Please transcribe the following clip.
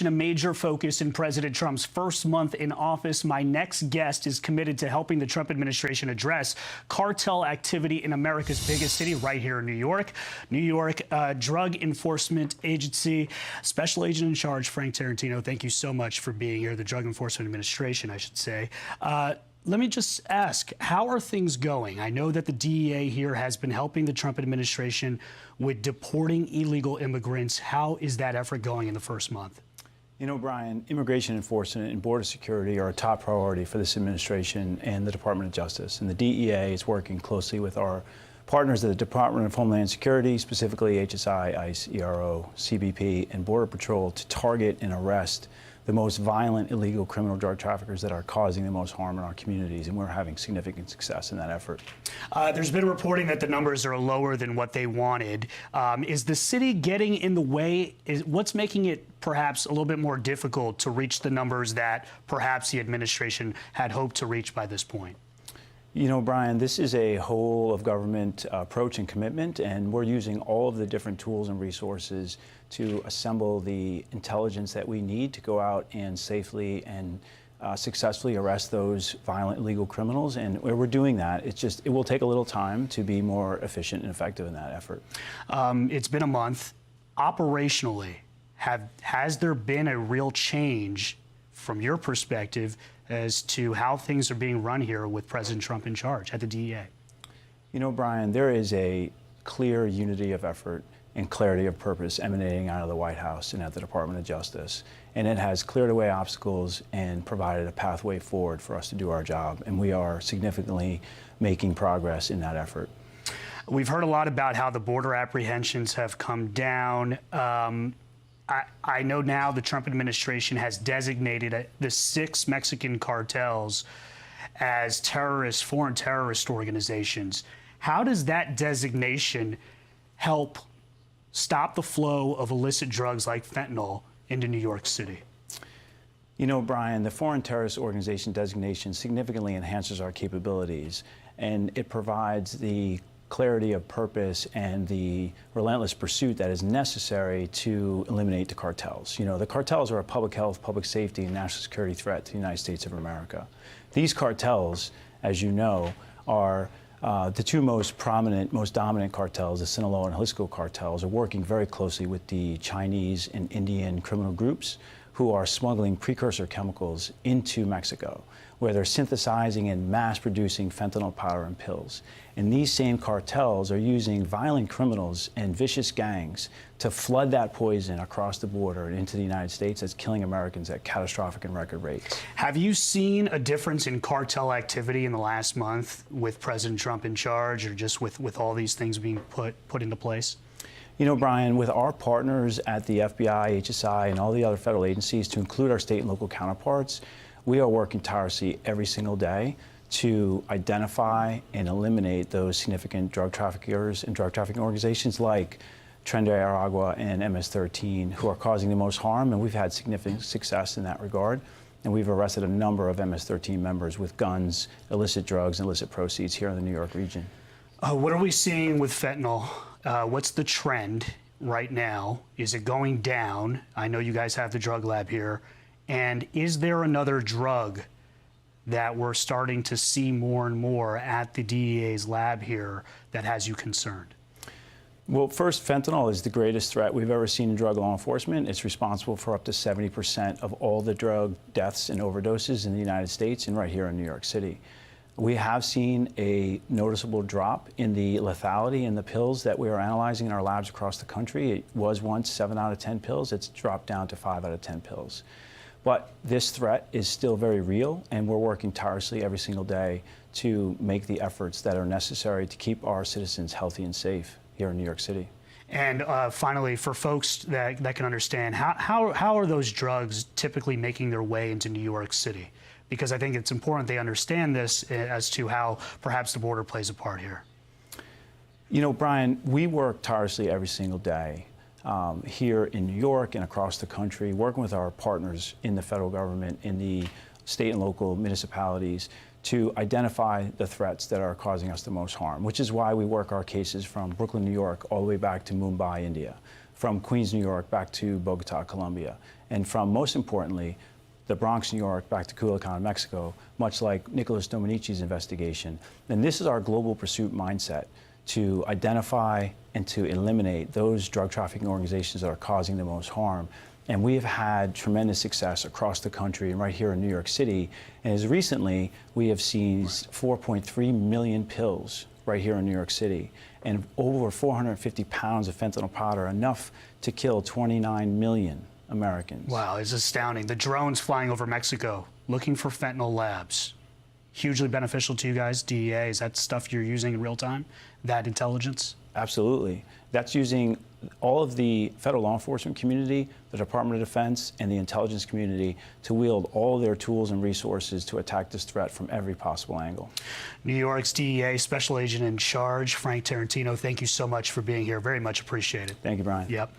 A major focus in President Trump's first month in office. My next guest is committed to helping the Trump administration address cartel activity in America's biggest city, right here in New York. New York Drug Enforcement Agency Special Agent in Charge, Frank Tarantino, thank you so much for being here. The Drug Enforcement Administration, I should say. Let me just ask, how are things going? I know that the DEA here has been helping the Trump administration with deporting illegal immigrants. How is that effort going in the first month? You know, Brian, immigration enforcement and border security are a top priority for this administration and the Department of Justice. And the DEA is working closely with our partners at the Department of Homeland Security, specifically HSI, ICE, ERO, CBP, and Border Patrol, to target and arrest the most violent illegal criminal drug traffickers that are causing the most harm in our communities, and we're having significant success in that effort. There's been reporting that the numbers are lower than what they wanted. Is the city getting in the way? What's making it perhaps a little bit more difficult to reach the numbers that perhaps the administration had hoped to reach by this point? You know, Brian, this is a whole of government approach and commitment, and we're using all of the different tools and resources to assemble the intelligence that we need to go out and safely and successfully arrest those violent illegal criminals. And where we're doing that, it will take a little time to be more efficient and effective in that effort. It's been a month. Operationally, has there been a real change from your perspective as to how things are being run here with President Trump in charge at the DEA? You know, Brian, there is a clear unity of effort and clarity of purpose emanating out of the White House and at the Department of Justice. And it has cleared away obstacles and provided a pathway forward for us to do our job. And we are significantly making progress in that effort. We've heard a lot about how the border apprehensions have come down. I know now the Trump administration has designated the 6 Mexican cartels as terrorist, foreign terrorist organizations. How does that designation help stop the flow of illicit drugs like fentanyl into New York City? You know, Brian, the foreign terrorist organization designation significantly enhances our capabilities, and it provides the clarity of purpose and the relentless pursuit that is necessary to eliminate the cartels. You know, the cartels are a public health, public safety, and national security threat to the United States of America. These cartels, as you know, are the 2 most prominent, most dominant cartels, the Sinaloa and Jalisco cartels, are working very closely with the Chinese and Indian criminal groups who are smuggling precursor chemicals into Mexico, where they're synthesizing and mass-producing fentanyl powder and pills. And these same cartels are using violent criminals and vicious gangs to flood that poison across the border and into the United States that's killing Americans at catastrophic and record rates. Have you seen a difference in cartel activity in the last month with President Trump in charge, or just with all these things being put into place? You know, Brian, with our partners at the FBI, HSI, and all the other federal agencies, to include our state and local counterparts, we are working tirelessly every single day to identify and eliminate those significant drug traffickers and drug trafficking organizations like Tren de Aragua and MS-13, who are causing the most harm, and we've had significant success in that regard. And we've arrested a number of MS-13 members with guns, illicit drugs, and illicit proceeds here in the New York region. What are we seeing with fentanyl? What's the trend right now? Is it going down? I know you guys have the drug lab here. And is there another drug that we're starting to see more and more at the DEA's lab here that has you concerned? Well, first, fentanyl is the greatest threat we've ever seen in drug law enforcement. It's responsible for up to 70% of all the drug deaths and overdoses in the United States and right here in New York City. We have seen a noticeable drop in the lethality in the pills that we are analyzing in our labs across the country. It was once 7 out of 10 pills. It's dropped down to 5 out of 10 pills. But this threat is still very real, and we're working tirelessly every single day to make the efforts that are necessary to keep our citizens healthy and safe here in New York City. And finally, for folks that can understand, how are those drugs typically making their way into New York City? Because I think it's important they understand this as to how perhaps the border plays a part here. You know, Brian, we work tirelessly every single day here in New York and across the country, working with our partners in the federal government, in the state and local municipalities, to identify the threats that are causing us the most harm, which is why we work our cases from Brooklyn, New York, all the way back to Mumbai, India. from Queens, New York, back to Bogota, Colombia, and from, most importantly, the Bronx, New York, back to Culiacan, Mexico, much like Nicholas Domenici's investigation. And this is our global pursuit mindset, to identify and to eliminate those drug trafficking organizations that are causing the most harm. And we have had tremendous success across the country and right here in New York City. And as recently, we have seized 4.3 million pills right here in New York City, and over 450 pounds of fentanyl powder, enough to kill 29 million Americans. Wow, it's astounding. The drones flying over Mexico looking for fentanyl labs. Hugely beneficial to you guys, DEA. Is that stuff you're using in real time, that intelligence? Absolutely. That's using all of the federal law enforcement community, the Department of Defense, and the intelligence community to wield all their tools and resources to attack this threat from every possible angle. New York's DEA Special Agent in Charge, Frank Tarantino, thank you so much for being here. Very much appreciated. Thank you, Brian. Yep.